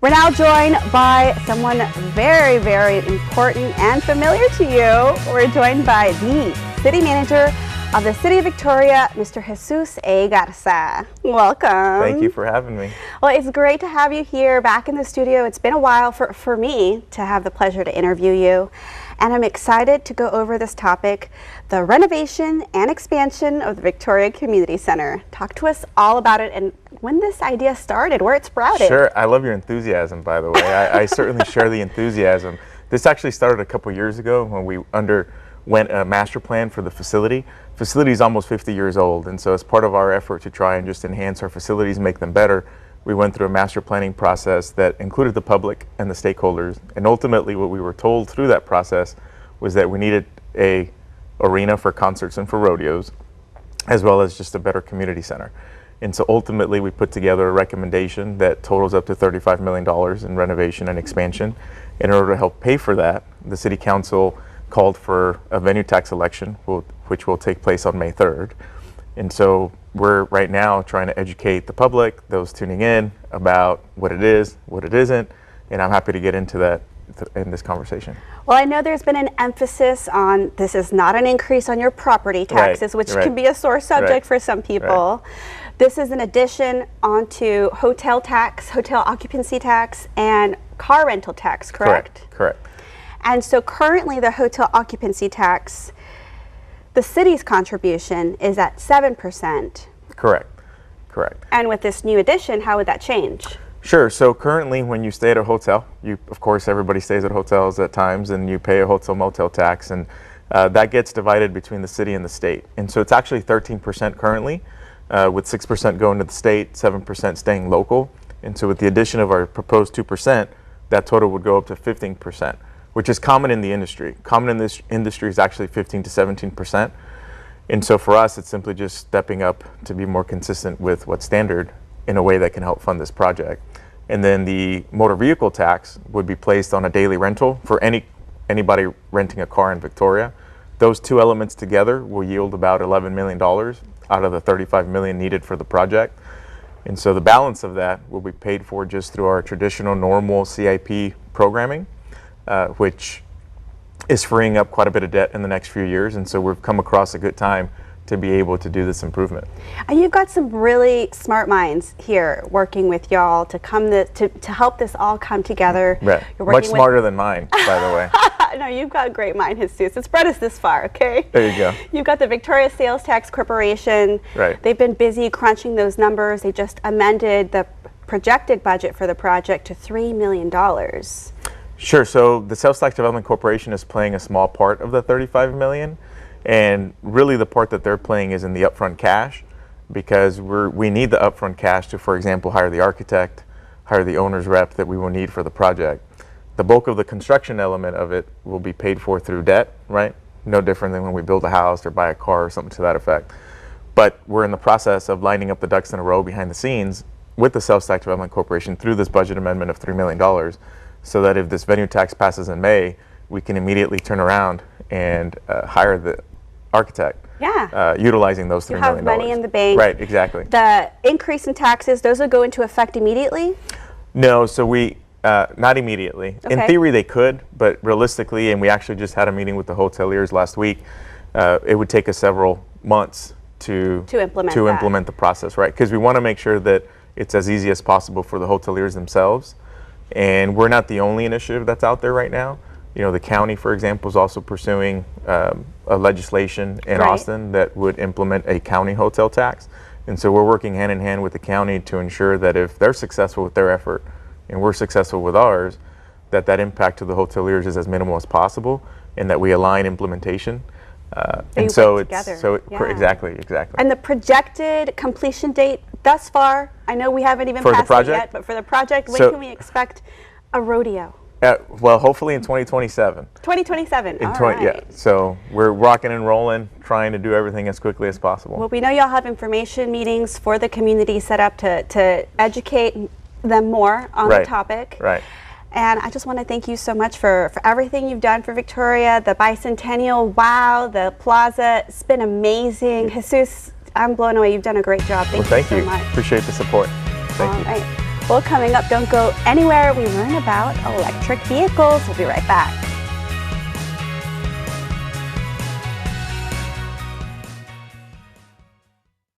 We're now joined by someone very, very important and familiar to you. We're joined by the City Manager of the City of Victoria, Mr. Jesus A. Garza. Welcome. Thank you for having me. Well, it's great to have you here back in the studio. It's been a while for me to have the pleasure to interview you. And I'm excited to go over this topic, the renovation and expansion of the Victoria Community Center. Talk to us all about it and when this idea started, where it sprouted. Sure, I love your enthusiasm, by the way. I certainly share the enthusiasm. This actually started a couple years ago when we underwent a master plan for the facility. Facility is almost 50 years old, and so as part of our effort to try and just enhance our facilities, make them better, we went through a master planning process that included the public and the stakeholders. And ultimately what we were told through that process was that we needed a arena for concerts and for rodeos, as well as just a better community center. And so ultimately we put together a recommendation that totals up to $35 million in renovation and expansion. In order to help pay for that, the City Council called for a venue tax election, which will take place on May 3rd. And so we're right now trying to educate the public, those tuning in, about what it is, what it isn't, and I'm happy to get into that in this conversation. Well, I know there's been an emphasis on this is not an increase on your property taxes, which can be a sore subject for some people. This is an addition onto hotel tax, hotel occupancy tax, and car rental tax, correct? Correct. And so currently the hotel occupancy tax, the city's contribution is at 7%. Correct. And with this new addition, how would that change? Sure. So currently when you stay at a hotel, of course everybody stays at hotels at times, and you pay a hotel motel tax, and that gets divided between the city and the state. And so it's actually 13% currently, with 6% going to the state, 7% staying local. And so with the addition of our proposed 2%, that total would go up to 15%. Which is common in the industry. Common in this industry is actually 15 to 17%. And so for us, it's simply just stepping up to be more consistent with what's standard in a way that can help fund this project. And then the motor vehicle tax would be placed on a daily rental for anybody renting a car in Victoria. Those two elements together will yield about $11 million out of the $35 million needed for the project. And so the balance of that will be paid for just through our traditional normal CIP programming. Which is freeing up quite a bit of debt in the next few years, and so we've come across a good time to be able to do this improvement. And you've got some really smart minds here working with y'all to help this all come together. Right. Much smarter than mine, by the way. No, you've got a great mind, Jesus. It's brought us this far, okay? There you go. You've got the Victoria Sales Tax Corporation. Right. They've been busy crunching those numbers. They just amended the projected budget for the project to $3 million. Sure. So the Sales Tax Development Corporation is playing a small part of the $35 million, and really the part that they're playing is in the upfront cash, because we need the upfront cash to, for example, hire the architect, hire the owner's rep that we will need for the project. The bulk of the construction element of it will be paid for through debt, right? No different than when we build a house or buy a car or something to that effect. But we're in the process of lining up the ducks in a row behind the scenes with the Sales Tax Development Corporation through this budget amendment of $3 million. So that if this venue tax passes in May, we can immediately turn around and hire the architect. Yeah. Utilizing those $3 million. You have money in the bank. Right, exactly. The increase in taxes, those will go into effect immediately? No, so not immediately. Okay. In theory they could, but realistically, and we actually just had a meeting with the hoteliers last week, it would take us several months to implement the process, right? Because we want to make sure that it's as easy as possible for the hoteliers themselves. And we're not the only initiative that's out there right now. You know, the county, for example, is also pursuing a legislation in Austin that would implement a county hotel tax. And so we're working hand in hand with the county to ensure that if they're successful with their effort and we're successful with ours, that impact to the hoteliers is as minimal as possible, and that we align implementation. Exactly. And the projected completion date thus far, I know we haven't even passed it yet, but for the project, when can we expect a rodeo? Well, hopefully in 2027. 2027, all right. Yeah, so we're rocking and rolling, trying to do everything as quickly as possible. Well, we know y'all have information meetings for the community set up to educate them more on the topic. Right. And I just want to thank you so much for everything you've done for Victoria, the bicentennial, wow, the plaza. It's been amazing. Jesus, I'm blown away. You've done a great job. Thank you so much. Appreciate the support. Thank you. All right. Well, coming up, don't go anywhere. We learn about electric vehicles. We'll be right back.